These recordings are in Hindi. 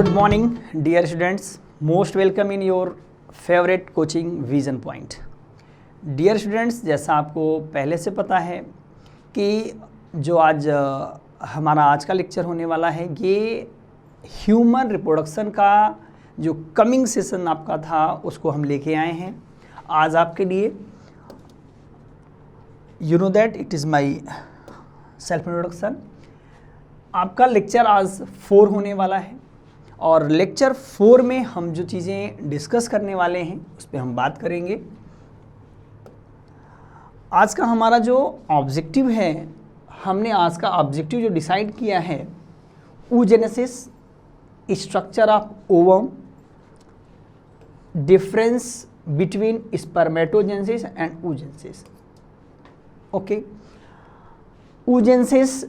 Good morning, dear students. Most welcome in your favorite coaching Vision Point. Dear students, जैसा आपको पहले से पता है कि जो आज हमारा आज का लेक्चर होने वाला है, ये ह्यूमन रिप्रोडक्शन का जो कमिंग सेशन आपका था उसको हम लेके आए हैं आज आपके लिए. You know that it is my self introduction. आपका लेक्चर आज 4 होने वाला है और लेक्चर 4 में हम जो चीज़ें डिस्कस करने वाले हैं उस पर हम बात करेंगे. आज का हमारा जो ऑब्जेक्टिव है, हमने आज का ऑब्जेक्टिव जो डिसाइड किया है, oogenesis, structure of ovum, difference between spermatogenesis and oogenesis. Okay, oogenesis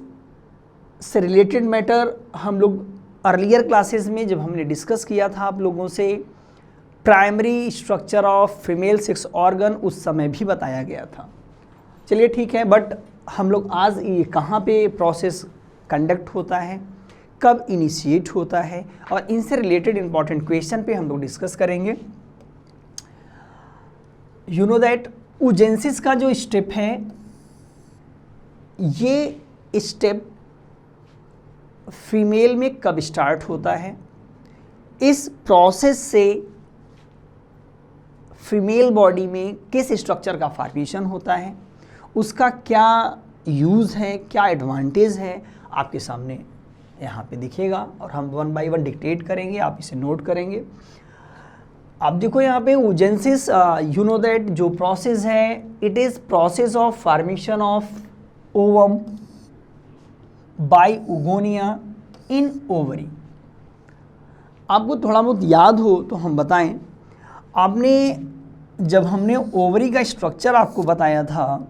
से रिलेटेड मैटर हम लोग अर्लियर क्लासेस में जब हमने डिस्कस किया था आप लोगों से, primary structure of female sex organ उस समय भी बताया गया था. चलिए ठीक है, बट हम लोग आज ये कहाँ पे प्रोसेस कंडक्ट होता है, कब इनिशिएट होता है और इनसे रिलेटेड इंपॉर्टेंट क्वेश्चन पे हम लोग डिस्कस करेंगे. यू नो दैट oogenesis का जो स्टेप है, ये स्टेप फीमेल में कब स्टार्ट होता है, इस प्रोसेस से फीमेल बॉडी में किस स्ट्रक्चर का फॉर्मेशन होता है, उसका क्या यूज़ है, क्या एडवांटेज है, आपके सामने यहाँ पे दिखेगा और हम 1 बाय 1 डिक्टेट करेंगे, आप इसे नोट करेंगे. आप देखो यहाँ पे oogenesis, यू नो दैट जो प्रोसेस है, it is process of formation of ovum by oogonia in ovary. आपको थोड़ा बहुत याद हो तो हम बताएं, आपने जब हमने ओवरी का स्ट्रक्चर आपको बताया था,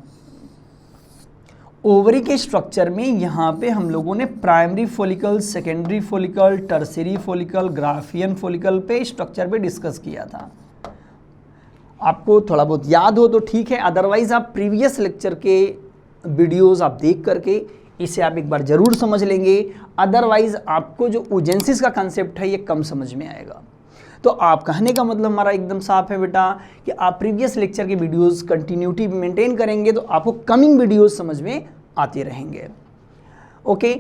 ओवरी के स्ट्रक्चर में यहाँ पे हम लोगों ने primary follicle, secondary follicle, tertiary follicle, Graafian follicle पे स्ट्रक्चर पे डिस्कस किया था. आपको थोड़ा बहुत याद हो तो ठीक है, अदरवाइज आप प्रीवियस लेक्चर के वीडियोस आप देख करके इसे आप एक बार ज़रूर समझ लेंगे, अदरवाइज आपको जो oogenesis का कंसेप्ट है ये कम समझ में आएगा. तो आप कहने का मतलब हमारा एकदम साफ है बेटा कि आप प्रीवियस लेक्चर के वीडियोस कंटिन्यूटी मेंटेन करेंगे तो आपको कमिंग वीडियोस समझ में आते रहेंगे. ओके,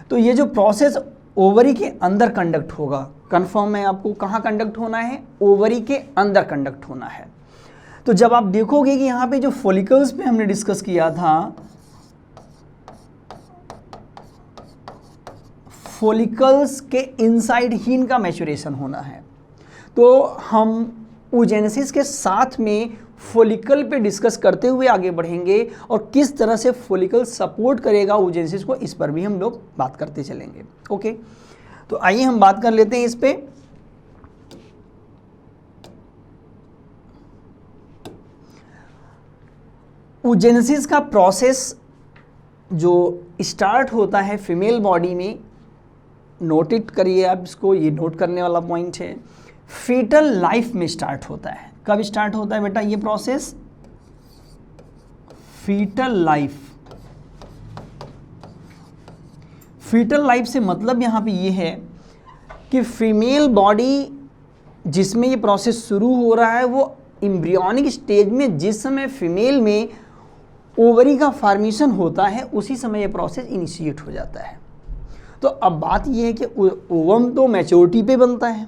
तो ये जो प्रोसेस ओवरी के अंदर कंडक्ट होगा, कंफर्म है आपको कहाँ कंडक्ट होना है, ओवरी के अंदर कंडक्ट होना है. तो जब आप देखोगे कि यहाँ पे जो फॉलिकल्स पे हमने डिस्कस किया था, फॉलिकल्स के इनसाइड ही इनका मैच्योरेशन होना है. तो हम oogenesis के साथ में फॉलिकल पे डिस्कस करते हुए आगे बढ़ेंगे और किस तरह से फॉलिकल सपोर्ट करेगा oogenesis को, इस पर भी हम लोग बात करते चलेंगे. ओके, तो आइए हम बात कर लेते हैं इस पे. oogenesis का प्रोसेस जो स्टार्ट होता है फीमेल बॉडी में, नोटेट करिए आप इसको, ये नोट करने वाला पॉइंट है, फीटल लाइफ में स्टार्ट होता है. कब स्टार्ट होता है बेटा ये process? Fetal life. Fetal life से मतलब यहाँ पे ये है कि फीमेल बॉडी जिसमें ये प्रोसेस शुरू हो रहा है वो एम्ब्रियोनिक स्टेज में, जिस समय फीमेल में ओवरी का फॉर्मेशन होता है उसी समय ये प्रोसेस इनिशिएट हो जाता है. तो अब बात यह है कि ओवम तो मैच्योरिटी पे बनता है,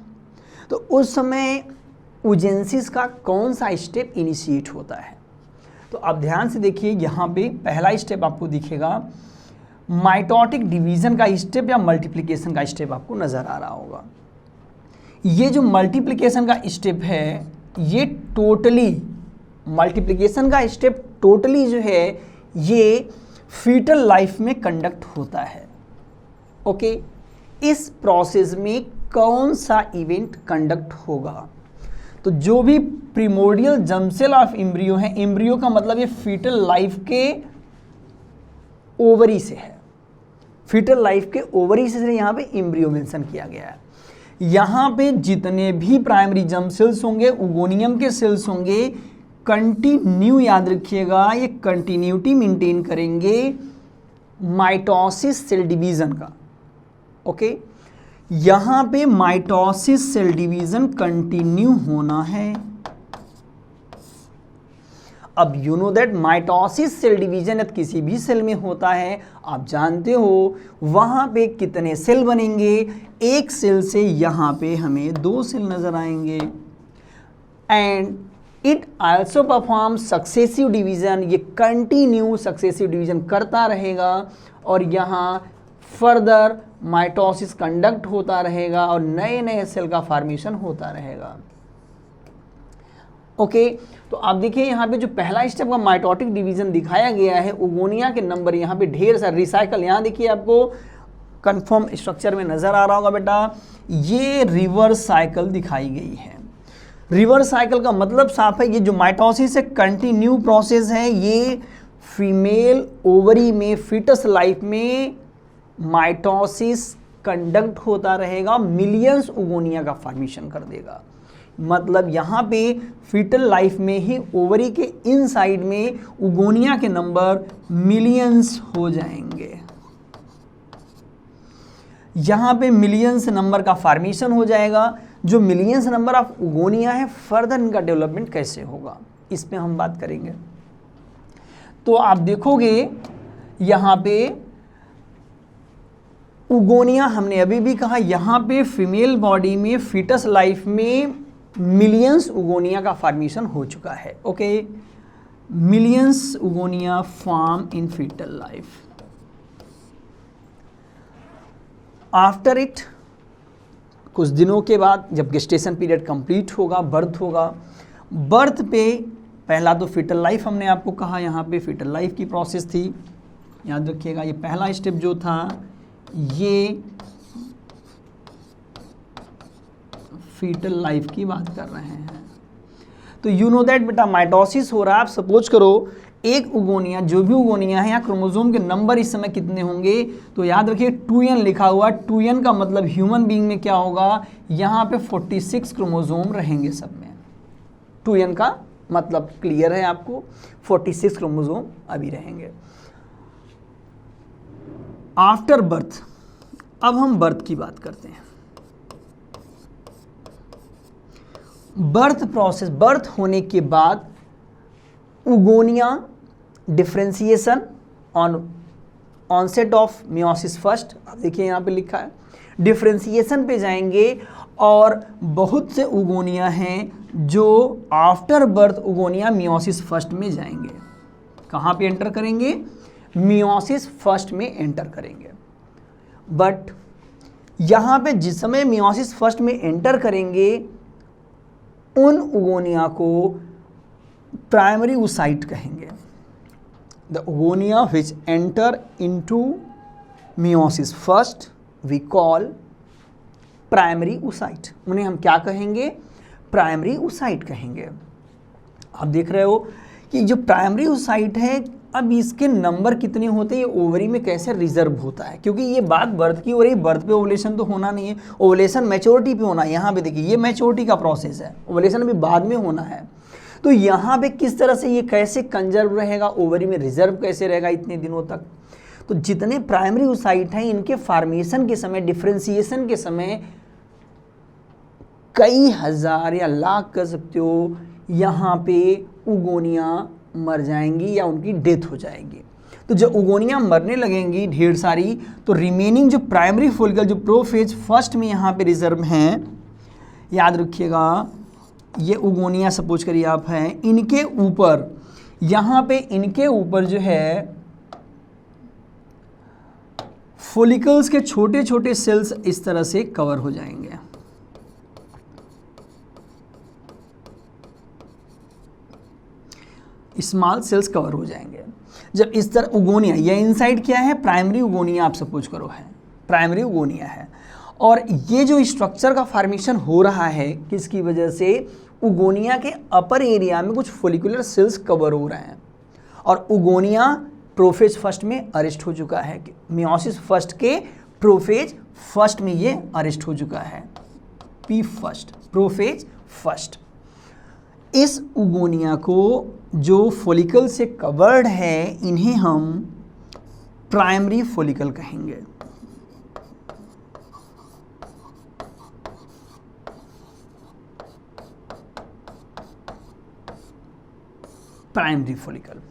तो उस समय oogenesis का कौन सा स्टेप इनिशिएट होता है. तो आप ध्यान से देखिए, यहाँ पे पहला स्टेप आपको दिखेगा, माइटोटिक डिवीज़न का स्टेप या मल्टीप्लिकेशन का स्टेप आपको नज़र आ रहा होगा. ये जो मल्टीप्लिकेशन का स्टेप है, ये टोटली मल्टीप्लिकेशन का स्टेप टोटली जो है ये फीटल लाइफ में कंडक्ट होता है. ओके, इस प्रोसेस में कौन सा इवेंट कंडक्ट होगा? तो जो भी primordial germ cell of embryo है, एम्ब्रियो का मतलब ये फीटल लाइफ के ओवरी से है, फीटल लाइफ के ओवरी से यहाँ पे एम्ब्रियो मेंशन किया गया है. यहाँ पे जितने भी प्राइमरी जर्म सेल्स होंगे, oogoनियम के सेल्स होंगे, कंटिन्यू याद रखिएगा, ये कंटिन्यूटी मेंटेन करेंगे माइटोसिस सेल डिवीज़न का. ओके, यहां पे माइटोसिस सेल डिवीजन कंटिन्यू होना है। अब you know that mitosis cell division यदि किसी भी सेल में होता है, आप जानते हो वहां पे कितने सेल बनेंगे, एक सेल से यहां पे हमें 2 सेल नजर आएंगे। And it also perform successive division, ये कंटिन्यू सक्सेसिव डिवीजन करता रहेगा और यहाँ फर्दर माइटोसिस कंडक्ट होता रहेगा और नए नए सेल का फॉर्मेशन होता रहेगा। ओके, तो आप देखिए यहाँ पे जो पहला स्टेप का माइटोटिक डिवीजन दिखाया गया है, उगोनिया के नंबर यहाँ पे ढेर सारे रिसाइकल, यहाँ देखिए आपको कंफर्म स्ट्रक्चर में नजर आ रहा होगा बेटा, ये रिवर्स साइकिल दिखाई गई है। रिवर्स साइकिल का मतलब साफ है, ये जो माइटोसिस है कंटिन्यू प्रोसेस है, ये फीमेल ओवरी में फीटस लाइफ में माइटोसिस कंडक्ट होता रहेगा, मिलियंस उगोनिया का फॉर्मेशन कर देगा। मतलब यहाँ पे फीटल लाइफ में ही ओवरी के इनसाइड में उगोनिया के नंबर मिलियंस हो जाएंगे। यहाँ पे मिलियंस नंबर का फॉर्मेशन हो जाएगा। जो मिलियंस नंबर ऑफ उगोनिया है, फर्दर इनका डेवलपमेंट कैसे होगा इस पे हम बात करेंगे। तो आप देखोगे यहाँ पे उगोनिया, हमने अभी भी कहा यहाँ पे फीमेल बॉडी में फीटस लाइफ में मिलियंस उगोनिया का फॉर्मेशन हो चुका है। Okay, millions oogonia form in fetal life. After it, कुछ दिनों के बाद जब गेस्टेशन पीरियड कंप्लीट होगा, बर्थ होगा, बर्थ पे पहला तो फीटल लाइफ हमने आपको कहा, यहाँ पे फीटल लाइफ की प्रोसेस थी, याद रखिएगा। ये पहला स्टेप जो था ये फीटल लाइफ की बात कर रहे हैं। तो यू नो दैट बेटा माइटोसिस हो रहा है। आप सपोज करो एक उगोनिया, जो भी उगोनिया है, यहाँ क्रोमोसोम के नंबर इस समय कितने होंगे, तो याद रखिए 2n लिखा हुआ। 2n का मतलब ह्यूमन बीइंग में क्या होगा, यहाँ पे 46 क्रोमोसोम रहेंगे सब में। 2n का मतलब क्लियर है आपको, 46 क्रोमोसोम अभी रहेंगे। आफ्टर बर्थ, अब हम बर्थ की बात करते हैं। बर्थ प्रोसेस, बर्थ होने के बाद oogonia differentiation on onset of meiosis first, अब देखिए यहाँ पे लिखा है, डिफ्रेंसिएशन पे जाएंगे और बहुत से उगोनिया हैं जो आफ्टर बर्थ उगोनिया मियोसिस फर्स्ट में जाएंगे। कहाँ पे एंटर करेंगे, मियोसिस फर्स्ट में एंटर करेंगे। बट यहाँ पे जिस समय मियोसिस फर्स्ट में एंटर करेंगे, उन उगोनिया को प्राइमरी oocyte कहेंगे। The oogonia which enter into meiosis first we call primary oocyte। उन्हें हम क्या कहेंगे, प्राइमरी oocyte कहेंगे। आप देख रहे हो कि जो प्राइमरी oocyte है, अब इसके नंबर कितने होते हैं, ये ओवरी में कैसे रिजर्व होता है, क्योंकि ये बात बर्थ की हो रही है, बर्थ पे ओवुलेशन तो होना नहीं है, ओवुलेशन मैच्योरिटी पे होना है। यहाँ पे देखिए ये मैच्योरिटी का प्रोसेस है, ओवुलेशन अभी बाद में होना है। तो यहाँ पे किस तरह से ये कैसे कंजर्व रहेगा, ओवरी में रिजर्व कैसे रहेगा इतने दिनों तक। तो जितने प्राइमरी oocyte हैं, इनके फॉर्मेशन के समय, डिफ्रेंसिएशन के समय कई हजार या लाख कह सकते हो, यहाँ पे उगोनिया मर जाएंगी या उनकी डेथ हो जाएगी। तो जब उगोनिया मरने लगेंगी ढेर सारी, तो रिमेनिंग जो प्राइमरी फोलिकल जो प्रोफेज फर्स्ट में यहाँ पे रिजर्व हैं, याद रखिएगा, ये उगोनिया सपोज करिए आप हैं, इनके ऊपर, यहाँ पे इनके ऊपर जो है फोलिकल्स के छोटे छोटे सेल्स इस तरह से कवर हो जाएंगे। स्मॉल सेल्स कवर हो जाएंगे। जब इस तरह उगोनिया, ये इनसाइड क्या है, प्राइमरी उगोनिया आप सपोज करो है, प्राइमरी उगोनिया है। और ये जो स्ट्रक्चर का फॉर्मेशन हो रहा है, किसकी वजह से, उगोनिया के अपर एरिया में कुछ फोलिकुलर सेल्स कवर हो रहे हैं और उगोनिया प्रोफेज फर्स्ट में अरेस्ट हो चुका है। मियोसिस फर्स्ट के प्रोफेज फर्स्ट में ये अरेस्ट हो चुका है, पी फर्स्ट, प्रोफेज फर्स्ट। इस उगोनिया को जो फोलिकल से कवर्ड है, इन्हें हम प्राइमरी फोलिकल कहेंगे। Primary follicle.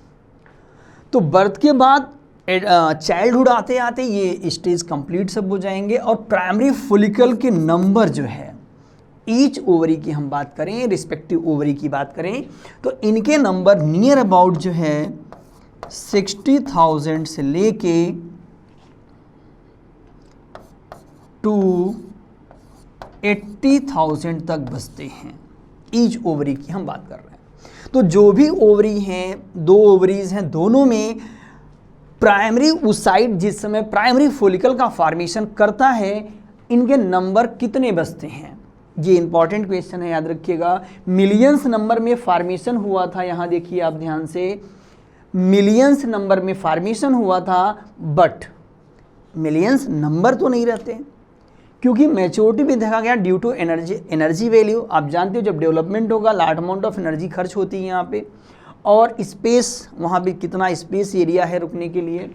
तो बर्थ के बाद चाइल्डहुड आते आते ये स्टेज कंप्लीट सब हो जाएंगे और प्राइमरी फॉलिकल के नंबर जो है, ईच ओवरी की हम बात करें, रिस्पेक्टिव ओवरी की बात करें, तो इनके नंबर नियर अबाउट जो है 60,000 से लेके टू 80,000 तक बचते हैं। ईच ओवरी की हम बात कर रहे हैं। तो जो भी ओवरी हैं, दो ओवरीज हैं, दोनों में प्राइमरी oocyte जिस समय प्राइमरी फॉलिकल का फॉर्मेशन करता है, इनके नंबर कितने बचते हैं, ये इंपॉर्टेंट क्वेश्चन है, याद रखिएगा। मिलियंस नंबर में फॉर्मेशन हुआ था, यहाँ देखिए आप ध्यान से, मिलियंस नंबर में फॉर्मेशन हुआ था, बट मिलियंस नंबर तो नहीं रहते क्योंकि मैच्योरिटी भी देखा गया ड्यू टू एनर्जी वैल्यू। आप जानते हो जब डेवलपमेंट होगा लार्ज अमाउंट ऑफ एनर्जी खर्च होती है यहाँ पे, और स्पेस, वहाँ पे कितना स्पेस एरिया है रुकने के लिए।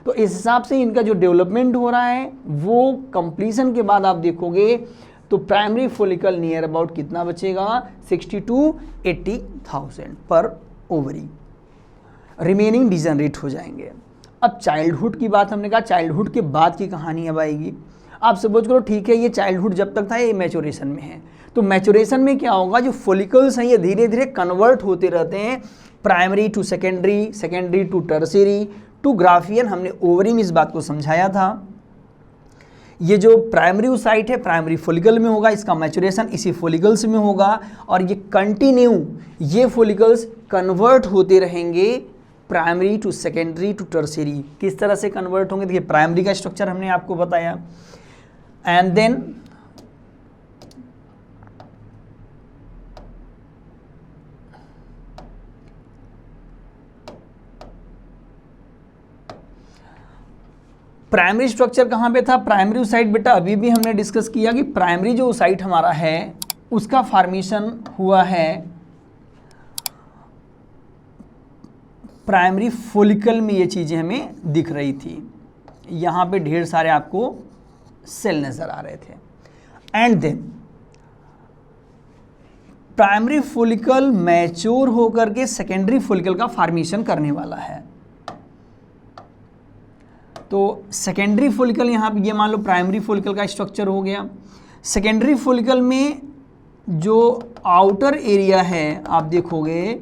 तो इस हिसाब से इनका जो डेवलपमेंट हो रहा है वो कंप्लीशन के बाद आप देखोगे तो प्राइमरी फॉलिकल नियर अबाउट कितना बचेगा, 60 to 80,000 पर ओवरी, रिमेनिंग डिजनरेट हो जाएंगे। अब चाइल्डहुड की बात हमने कहा, चाइल्डहुड के बाद की कहानी अब आएगी। आप सपोज करो ठीक है ये चाइल्डहुड जब तक था ये मैच्योरेशन में है, तो मैच्योरेशन में क्या होगा, जो फॉलिकल्स हैं ये धीरे धीरे कन्वर्ट होते रहते हैं primary to secondary, secondary to tertiary to Graafian. हमने ओवरी में इस बात को समझाया था। ये जो प्राइमरी oocyte है प्राइमरी फॉलिकल में होगा, इसका मैच्योरेशन इसी फॉलिकल्स में होगा और ये कंटिन्यू ये फॉलिकल्स कन्वर्ट होते रहेंगे primary to secondary to tertiary. किस तरह से कन्वर्ट होंगे, देखिए प्राइमरी का स्ट्रक्चर हमने आपको बताया, एंड देन प्राइमरी स्ट्रक्चर कहाँ पे था, प्राइमरी oocyte बेटा अभी भी हमने डिस्कस किया कि प्राइमरी जो oocyte हमारा है उसका फॉर्मेशन हुआ है प्राइमरी फॉलिकल में। ये चीज़ें हमें दिख रही थी, यहाँ पे ढेर सारे आपको सेल नज़र आ रहे थे। And then primary follicle mature होकर के सेकेंडरी फॉलिकल का फॉर्मेशन करने वाला है। तो सेकेंडरी फॉलिकल यहाँ पे ये मान लो प्राइमरी फॉलिकल का स्ट्रक्चर हो गया। सेकेंडरी फॉलिकल में जो आउटर एरिया है आप देखोगे,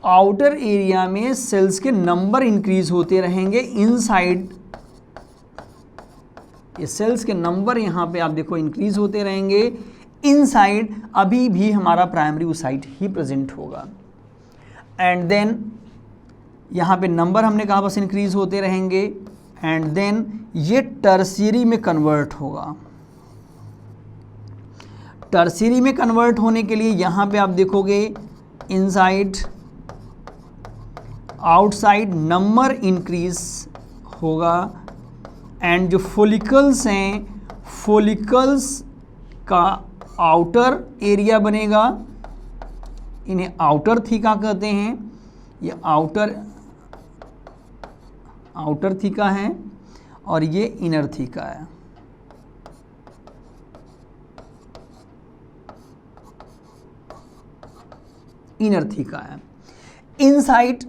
आउटर एरिया में सेल्स के नंबर इंक्रीज होते रहेंगे इनसाइड, ये सेल्स के नंबर यहाँ पे आप देखो इंक्रीज होते रहेंगे इनसाइड। अभी भी हमारा प्राइमरी oocyte ही प्रेजेंट होगा। एंड देन यहाँ पे नंबर हमने कहा बस इंक्रीज होते रहेंगे, एंड देन ये टर्शियरी में कन्वर्ट होगा। टर्शियरी में कन्वर्ट होने के लिए यहाँ पे आप देखोगे इनसाइड आउटसाइड नंबर इंक्रीज होगा, एंड जो फॉलिकल्स हैं फॉलिकल्स का आउटर एरिया बनेगा, इन्हें आउटर थीका कहते हैं। ये आउटर थीका है और ये इनर थीका है। इनर थीका है। इनसाइड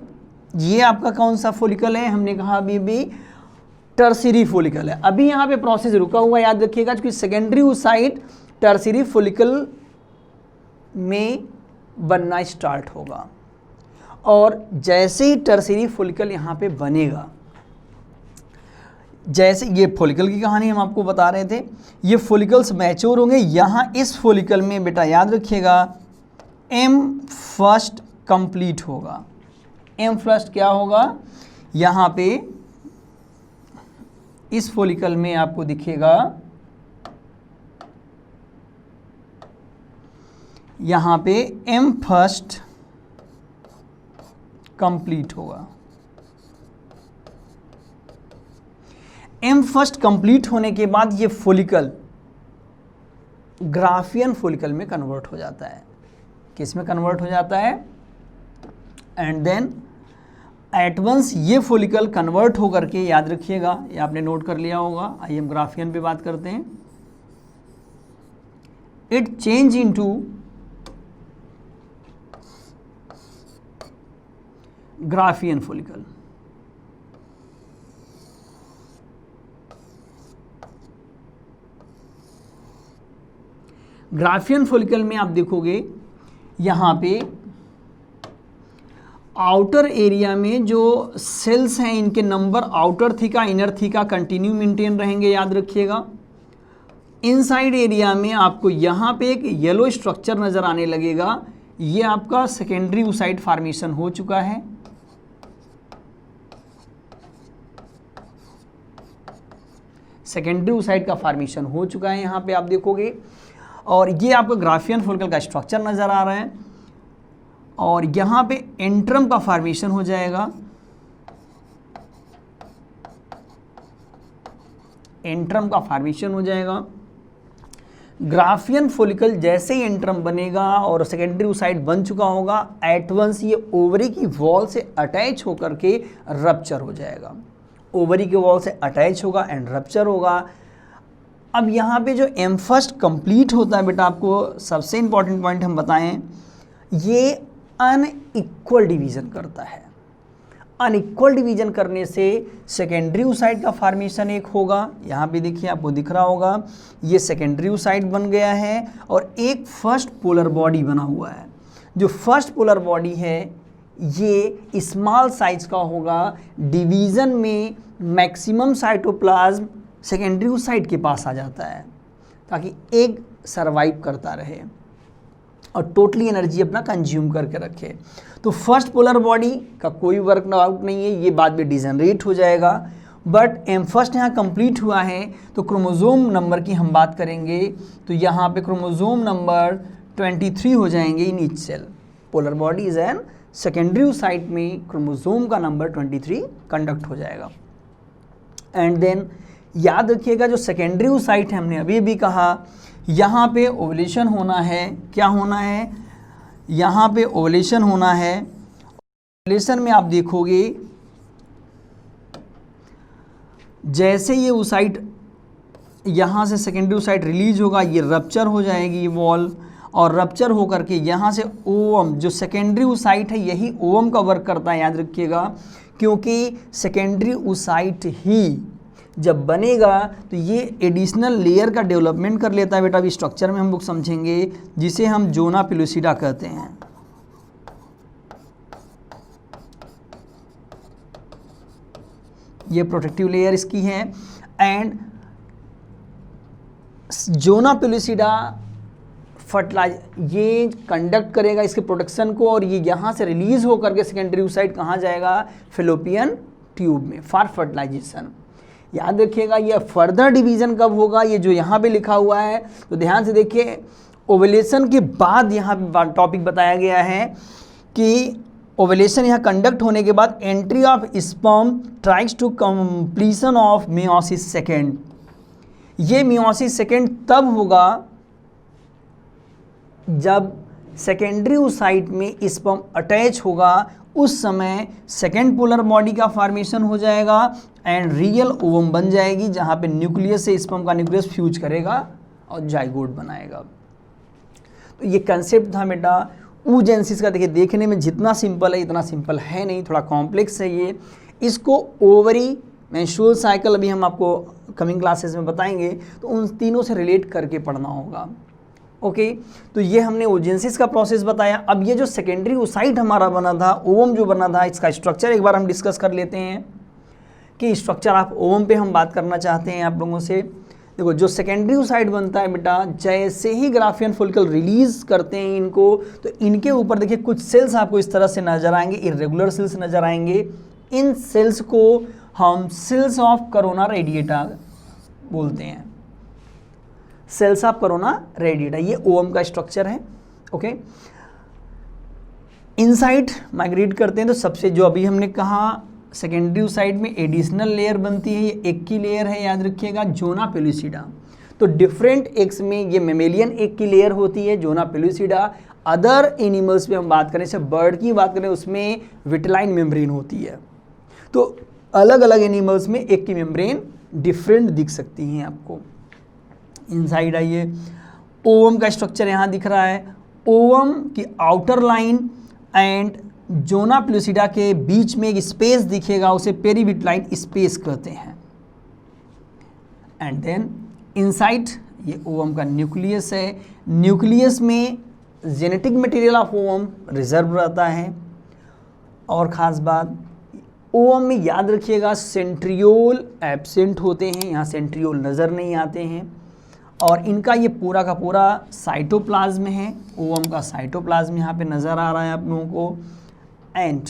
ये आपका कौन सा फॉलिकल है, हमने कहा अभी भी टर्शियरी फॉलिकल है। अभी यहाँ पे प्रोसेस रुका हुआ, याद रखिएगा, क्योंकि सेकेंडरी oocyte टर्शियरी फॉलिकल में बनना स्टार्ट होगा, और जैसे ही टर्शियरी फॉलिकल यहाँ पे बनेगा, जैसे ये फॉलिकल की कहानी हम आपको बता रहे थे, ये फॉलिकल्स मैच्योर होंगे। यहाँ इस फॉलिकल में बेटा याद रखिएगा एम फर्स्ट कंप्लीट होगा। एम फर्स्ट क्या होगा, यहाँ पे इस फॉलिकल में आपको दिखेगा, यहाँ पे एम फर्स्ट कंप्लीट होगा। एम फर्स्ट कंप्लीट होने के बाद ये फॉलिकल ग्राफियन फॉलिकल में कन्वर्ट हो जाता है। किस में कन्वर्ट हो जाता है, एंड देन एट वंस ये फॉलिकल कन्वर्ट होकर के, याद रखिएगा ये आपने नोट कर लिया होगा। आइए हम ग्राफियन पे बात करते हैं। It change into Graafian follicle. Graafian follicle में आप देखोगे यहाँ पे आउटर एरिया में जो सेल्स हैं इनके number outer theca inner theca continue maintain रहेंगे, याद रखिएगा। इनसाइड एरिया में आपको यहाँ पे एक येलो स्ट्रक्चर नज़र आने लगेगा, ये आपका सेकेंडरी oocyte फॉर्मेशन हो चुका है। सेकेंडरी oocyte का फॉर्मेशन हो चुका है यहाँ पे आप देखोगे, और ये आपको ग्राफियन फॉलिकल का स्ट्रक्चर नज़र आ रहा है। और यहाँ पे एंट्रम का फॉर्मेशन हो जाएगा, एंट्रम का फॉर्मेशन हो जाएगा। ग्राफियन फॉलिकल जैसे ही एंट्रम बनेगा और सेकेंडरी oocyte बन चुका होगा, एट वंस ये ओवरी की वॉल से अटैच होकर के रप्चर हो जाएगा। ओवरी की वॉल से अटैच होगा एंड रप्चर होगा। अब यहाँ पे जो एम्फस्ट कंप्लीट होता है बेटा, आपको सबसे इंपॉर्टेंट पॉइंट हम बताएं, ये अनइक्वल डिवीज़न करता है। अनइक्वल डिवीज़न करने से सेकेंडरी oocyte का फॉर्मेशन एक होगा, यहाँ पे देखिए आपको दिख रहा होगा, ये सेकेंडरी oocyte बन गया है और एक फर्स्ट पोलर बॉडी बना हुआ है। जो फर्स्ट पोलर बॉडी है ये स्मॉल साइज का होगा। डिवीज़न में मैक्सिमम साइटोप्लाज्म सेकेंडरी oocyte के पास आ जाता है ताकि एग सर्वाइव करता रहे और टोटली एनर्जी अपना कंज्यूम करके रखे। तो फर्स्ट पोलर बॉडी का कोई वर्क आउट नहीं है, ये बाद में डिजनरेट हो जाएगा। बट एम फर्स्ट यहाँ कंप्लीट हुआ है, तो क्रोमोसोम नंबर की हम बात करेंगे तो यहाँ पे क्रोमोसोम नंबर 23 हो जाएंगे in each cell. Polar body is an secondary oocyte में क्रोमोसोम का नंबर 23 कंडक्ट हो जाएगा। एंड देन याद रखिएगा जो सेकेंडरी oocyte है, हमने अभी भी कहा यहाँ पे ओवुलेशन होना है। क्या होना है? यहाँ पे ओवुलेशन होना है। ओवुलेशन में आप देखोगे जैसे ये oocyte यहाँ से सेकेंडरी oocyte रिलीज होगा, ये रप्चर हो जाएगी ये वॉल, और रप्चर होकर के यहाँ से ओवम, जो सेकेंडरी oocyte है यही ओवम का वर्क करता है, याद रखिएगा। क्योंकि सेकेंडरी oocyte ही जब बनेगा तो ये एडिशनल लेयर का डेवलपमेंट कर लेता है बेटा। अभी स्ट्रक्चर में हम लोग समझेंगे, जिसे हम जोना पेलुसिडा कहते हैं। ये प्रोटेक्टिव लेयर इसकी है। एंड जोना पेलुसिडा फर्टिलाइज ये कंडक्ट करेगा इसके प्रोडक्शन को, और ये यहाँ से रिलीज होकर के सेकेंडरी oocyte कहाँ जाएगा? फेलोपियन ट्यूब में फॉर फर्टिलाइजेशन। याद रखिएगा ये फर्दर डिवीज़न कब होगा, ये जो यहाँ पे लिखा हुआ है, तो ध्यान से देखिए। ओवुलेशन के बाद यहाँ पे टॉपिक बताया गया है कि ओवुलेशन यहाँ कंडक्ट होने के बाद entry of sperm tries to completion of meiosis second. ये मियोसिस सेकेंड तब होगा जब सेकेंडरी oocyte में स्पर्म अटैच होगा, उस समय सेकेंड पोलर बॉडी का फॉर्मेशन हो जाएगा एंड रियल ओवम बन जाएगी, जहाँ पे न्यूक्लियस से स्पर्म का न्यूक्लियस फ्यूज करेगा और जाइगोट बनाएगा। तो ये कंसेप्ट था बेटा oogenesis का। देखिए देखने में जितना सिंपल है इतना सिंपल है नहीं, थोड़ा कॉम्प्लेक्स है ये। इसको ओवरी, मेंस्ट्रुअल साइकिल अभी हम आपको कमिंग क्लासेस में बताएंगे, तो उन तीनों से रिलेट करके पढ़ना होगा। ओके तो ये हमने oogenesis का प्रोसेस बताया। अब ये जो सेकेंडरी oocyte हमारा बना था, ओवम जो बना था, इसका स्ट्रक्चर एक बार हम डिस्कस कर लेते हैं कि स्ट्रक्चर आप ओवम पे हम बात करना चाहते हैं आप लोगों से। देखो जो सेकेंडरी oocyte बनता है बेटा, जैसे ही ग्राफियन फॉलिकल रिलीज करते हैं इनको, तो इनके ऊपर देखिए कुछ सेल्स आपको इस तरह से नजर आएंगे, इरेगुलर सेल्स नजर आएंगे। इन सेल्स को हम सेल्स ऑफ कोरोना रेडिएटा बोलते हैं। सेल्स ऑफ कोरोना रेडिएटा, ये ओवम का स्ट्रक्चर है। ओके इनसाइड माइग्रेट करते हैं, तो सबसे जो अभी हमने कहा सेकेंडरी oocyte में एडिशनल लेयर बनती है, ये एक की लेयर है, याद रखिएगा, जोना पेलुसिडा। तो डिफरेंट एग्स में ये मेमेलियन एक की लेयर होती है, जोना पेलुसिडा। अदर एनिमल्स पे हम बात करें, जैसे बर्ड की बात करें, उसमें विटेलाइन मेम्ब्रेन होती है। तो अलग अलग एनिमल्स में एक की मेम्ब्रेन डिफरेंट दिख सकती हैं आपको। इनसाइड आइए, ओवम का स्ट्रक्चर यहाँ दिख रहा है। ओवम की आउटर लाइन एंड जोना प्लूसिडा के बीच में एक स्पेस दिखेगा, उसे पेरीविटलाइन स्पेस कहते हैं। एंड देन इनसाइड ये ओवम का न्यूक्लियस है। न्यूक्लियस में genetic material of ovum reserve रहता है। और ख़ास बात, ओवम में याद रखिएगा सेंट्रियोल एब्सेंट होते हैं, यहाँ सेंट्रियोल नज़र नहीं आते हैं। और इनका ये पूरा का पूरा साइटोप्लाज्म है। ओवम का साइटोप्लाज्म यहाँ पे नज़र आ रहा है आप लोगों को। एंड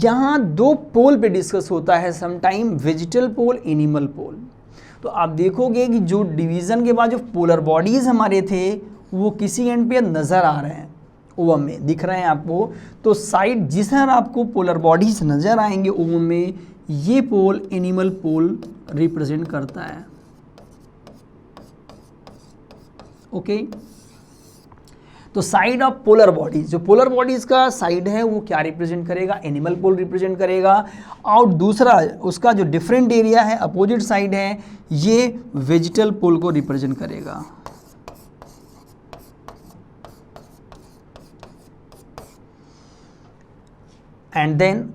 यहाँ दो पोल पे डिस्कस होता है समटाइम, वेजिटल पोल, एनिमल पोल। तो आप देखोगे कि जो डिवीज़न के बाद जो पोलर बॉडीज़ हमारे थे वो किसी एंड पे नज़र आ रहे हैं, ओवम में दिख रहे हैं आपको। तो साइड जिस तरह आपको पोलर बॉडीज़ नज़र आएंगे ओवम में, ये पोल एनिमल पोल रिप्रेजेंट करता है। ओके तो साइड ऑफ पोलर बॉडीज, जो पोलर बॉडीज का साइड है वो क्या रिप्रेजेंट करेगा, एनिमल पोल रिप्रेजेंट करेगा। और दूसरा उसका जो डिफरेंट एरिया है, अपोजिट साइड है, ये वेजिटल पोल को रिप्रेजेंट करेगा। एंड देन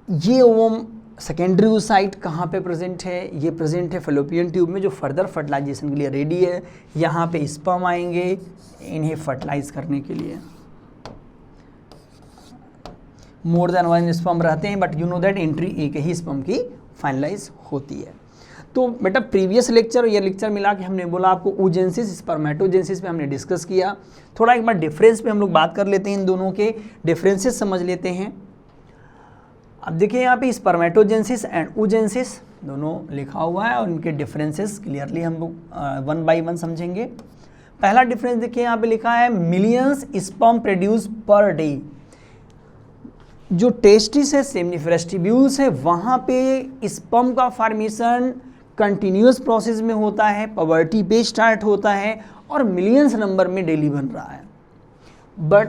ये ओवम सेकेंडरी oocyte कहाँ पे प्रेजेंट है, ये प्रेजेंट है फैलोपियन ट्यूब में, जो फर्दर फर्टिलाइजेशन के लिए रेडी है। यहाँ पे स्पर्म आएंगे इन्हें फर्टिलाइज करने के लिए। मोर देन वन स्पर्म रहते हैं, but you know that entry एक ही स्पर्म की फाइनलाइज होती है। तो बेटा प्रीवियस लेक्चर और ये लेक्चर मिला के हमने बोला आपको oogenesis स्पर्मेटोजेनेसिस पे हमने डिस्कस किया। थोड़ा एक बार डिफरेंस पे हम लोग बात कर लेते हैं, इन दोनों के डिफरेंसेस समझ लेते हैं। अब देखिए यहाँ पे स्पर्मेटोजेनेसिस एंड oogenesis दोनों लिखा हुआ है और इनके डिफरेंसेस क्लियरली हम लोग वन बाय वन समझेंगे। पहला डिफरेंस देखिए यहाँ पे लिखा है millions sperm produce per day. जो टेस्टिस है, सेमिनिफरस ट्यूब्यूल्स है, वहाँ पे स्पर्म का फॉर्मेशन कंटिन्यूस प्रोसेस में होता है, पवर्टी पे स्टार्ट होता है और मिलियंस नंबर में डेली बन रहा है। बट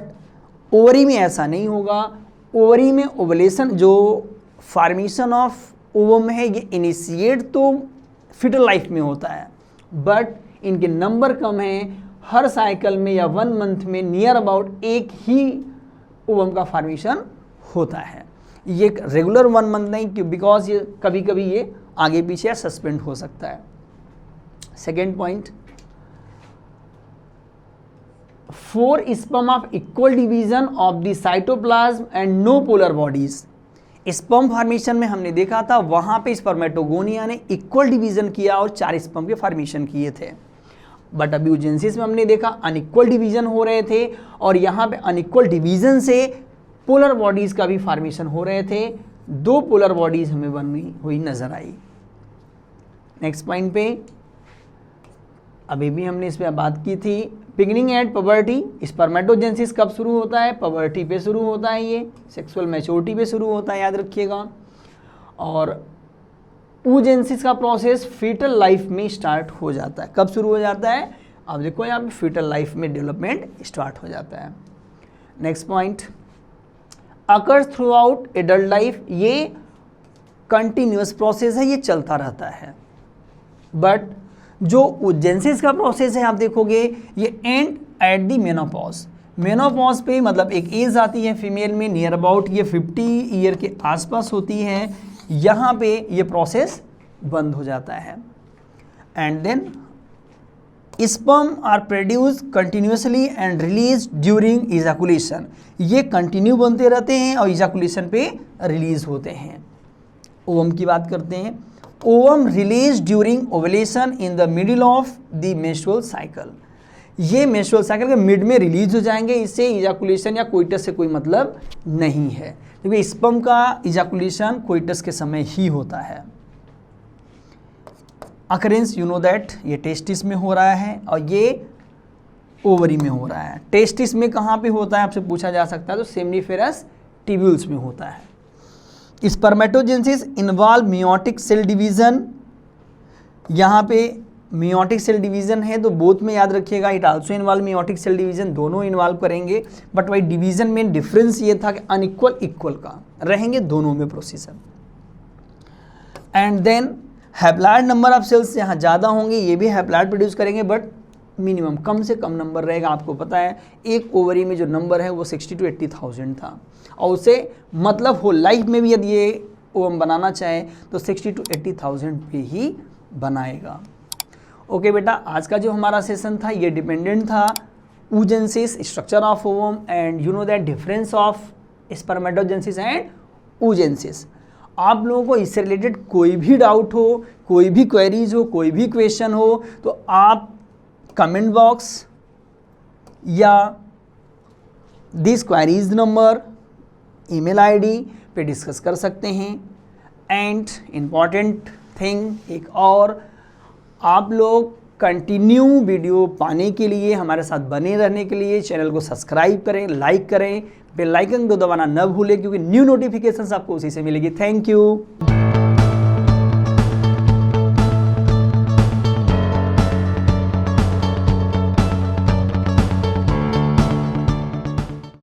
ओवरी में ऐसा नहीं होगा। ओवरी में ओवुलेशन, जो फॉर्मेशन ऑफ ओवम है, ये इनिशिएट तो फिटल लाइफ में होता है, बट इनके नंबर कम हैं। हर साइकिल में या 1 मंथ में नियर अबाउट एक ही ओवम का फॉर्मेशन होता है। ये रेगुलर 1 मंथ नहीं, बिकॉज ये कभी कभी ये आगे पीछे सस्पेंड हो सकता है। Second point, 4 sperm of equal division of the cytoplasm and no polar bodies. Sperm formation में हमने देखा था वहां पे स्पर्मेटोगोनिया ने इक्वल डिवीजन किया और 4 स्पर्म के फॉर्मेशन किए थे। बट अभी oogenesis में हमने देखा अनइक्वल डिवीजन हो रहे थे और यहाँ पे अनइक्वल डिवीजन से पोलर बॉडीज का भी फॉर्मेशन हो रहे थे। 2 पोलर बॉडीज हमें बनी हुई नजर आई। नेक्स्ट पॉइंट पे अभी भी हमने इस पर बात की थी, बिगिनिंग एट पवर्टी। स्पर्मेटोजेनेसिस कब शुरू होता है, पवर्टी पे शुरू होता है, ये सेक्सुअल मैच्योरिटी पे शुरू होता है, याद रखिएगा। और oogenesis का प्रोसेस फीटल लाइफ में स्टार्ट हो जाता है। कब शुरू हो जाता है, अब देखो यहाँ पे फीटल लाइफ में डेवलपमेंट स्टार्ट हो जाता है। Next point, occurs through out adult life. ये कंटिन्यूस प्रोसेस है, ये चलता रहता है। बट जो oogenesis का प्रोसेस है आप देखोगे ये and at the menopause. Menopause पे मतलब एक एज आती है फीमेल में, नियर अबाउट ये 50 ईयर के आसपास होती है। यहाँ पे ये प्रोसेस बंद हो जाता है। And then sperm are produce continuously and release during ejaculation. ये कंटिन्यू बनते रहते हैं और इजैकुलेशन पे रिलीज होते हैं। ओवम की बात करते हैं। Ovum release during ovulation in the middle of the menstrual cycle. ये मेंस्ट्रुअल साइकिल के मिड में रिलीज हो जाएंगे। इससे इजैकुलेशन या कोइटस से कोई मतलब नहीं है, क्योंकि स्पर्म का इजैकुलेशन कोइटस के समय ही होता है। अकरेंस यू नो दैट ये टेस्टिस में हो रहा है और ये ओवरी में हो रहा है। टेस्टिस में कहाँ पे होता है आपसे पूछा जा सकता है, तो सेमिनिफेरस ट्यूब्यूल्स में होता है। Spermatogenesis involve meiotic cell division. यहाँ पे मियोटिक सेल डिवीजन है तो बोथ में याद रखिएगा, it also involve meiotic cell division, दोनों इन्वॉल्व करेंगे। बट वही डिवीजन में डिफरेंस ये था कि अनइक्वल इक्वल का रहेंगे दोनों में procedure. And then haploid number of cells यहाँ ज़्यादा होंगे, ये भी हैप्लॉइड प्रोड्यूस करेंगे, बट मिनिमम कम से कम नंबर रहेगा। आपको पता है एक ओवरी में जो नंबर है वो 60 to 80,000 था, और उसे मतलब हो लाइफ में भी यदि ये ओवम बनाना चाहे तो 60 to 80,000 पे ही बनाएगा। ओके बेटा, आज का जो हमारा सेशन था ये डिपेंडेंट था oogenesis, structure of ovum, and you know that difference of spermatogenesis and oogenesis। आप लोगों को इससे रिलेटेड कोई भी डाउट हो, कोई भी क्वेरीज हो, कोई भी क्वेश्चन हो, तो आप कमेंट बॉक्स या this queries number, email ID पे डिस्कस कर सकते हैं। एंड इम्पॉर्टेंट थिंग एक और, आप लोग कंटिन्यू वीडियो पाने के लिए, हमारे साथ बने रहने के लिए चैनल को सब्सक्राइब करें, लाइक करें, बेल आइकन को दबाना न भूलें, क्योंकि न्यू नोटिफिकेशंस आपको उसी से मिलेगी। Thank you.